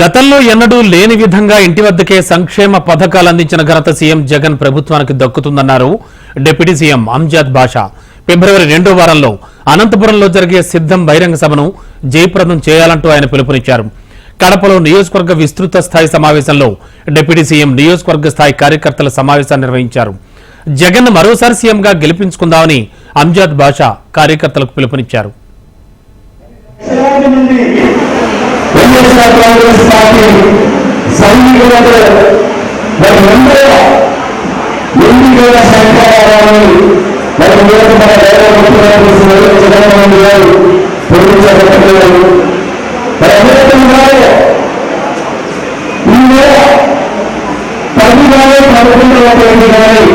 గతంలో ఎన్నడూ లేని విధంగా ఇంటి వద్దకే సంక్షేమ పథకాలు అందించిన ఘనత సీఎం జగన్ ప్రభుత్వానికి దక్కుతుందన్నారు డిప్యూటీ సీఎం అంజద్ బాషా. ఫిబ్రవరి 2వ వారంలో అనంతపురంలో జరిగే సిద్ధం బహిరంగ సభను జయప్రదం చేయాలంటూ ఆయన పిలుపునిచ్చారు. కడపలో నియోజకవర్గ విస్తృత స్థాయి సమావేశంలో డిప్యూటీ సీఎం నియోజకవర్గ స్థాయి కార్యకర్తల సమావేశాన్ని నిర్వహించారు. జగన్ మరోసారి సీఎంగా గెలిపించుకుందామని అంజద్ బాషా కార్యకర్తలకు పిలుపునిచ్చారు. కాంగ్రెస్ పార్టీ సైనికులకు ఎన్నికల శంకరారాన్ని జగన్మోహన్ గారు పొందించబడుతున్నారు. ఈ నెల 10 తేదీ కానీ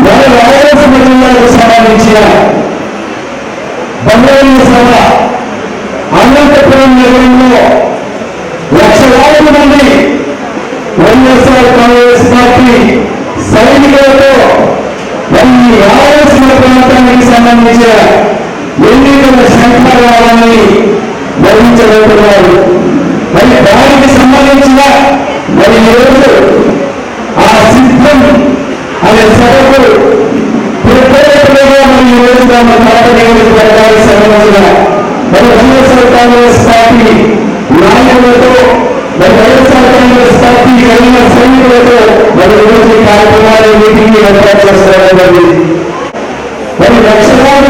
మన రాయలసీమ జిల్లాకు సంబంధించిన బహిరంగ సభ అనంతపురం నగరంలో లక్షలాది మంది వైఎస్ఆర్ కాంగ్రెస్ పార్టీ సైనికులతో ఈ రాయలసీమ ప్రాంతానికి సంబంధించిన ఎన్నికల శంకరారాన్ని నిర్వహించబోతున్నారు. మరి దానికి సంబంధించిన మరి ఈరోజు ఆ సిద్ధం అనే సభకు ప్రత్యేకంగా మరి ఈరోజు మన కడప నియోజకవర్గానికి సంబంధించిన మరి వైఎస్ఆర్ కాంగ్రెస్ పార్టీ నాయకులతో మరి వైఎస్ఆర్ కాంగ్రెస్ పార్టీ కలిగిన సైనికులతో మరి ఈరోజు కార్యక్రమాలు మీటింగ్ ఏర్పాటు చేసుకోవడం జరిగింది. మరి లక్షలాది